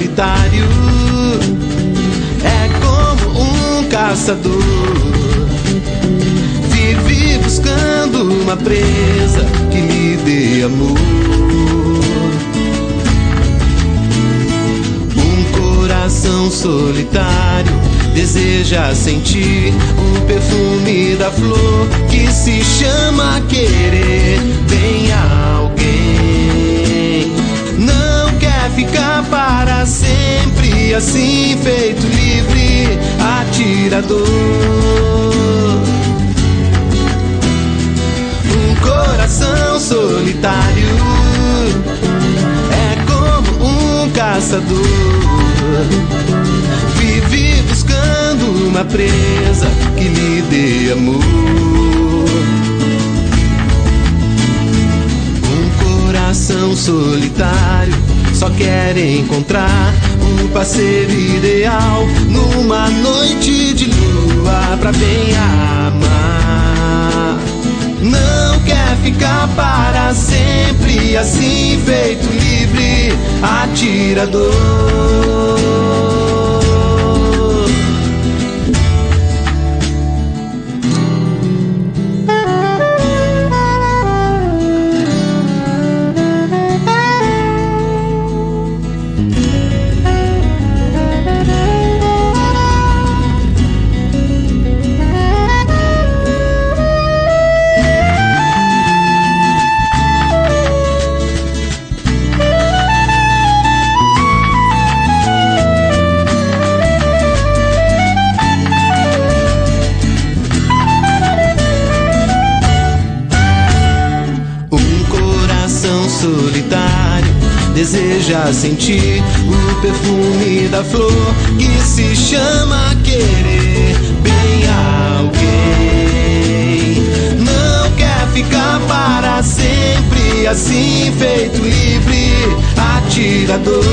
solitário é como um caçador, vive buscando uma presa que lhe dê amor. Um coração solitário deseja sentir o perfume da flor que se chama querer bem a alguém. Não quer ficar para sempre assim, feito livre, atirador. Um coração solitário é como um caçador, vive buscando uma presa que lhe dê amor. Um coração solitário só quer encontrar um parceiro ideal numa noite de lua pra bem amar. Não quer ficar para sempre assim, feito livre, atirador. Solitário deseja sentir o perfume da flor que se chama querer bem a alguém. Não quer ficar para sempre assim, feito livre, atirador.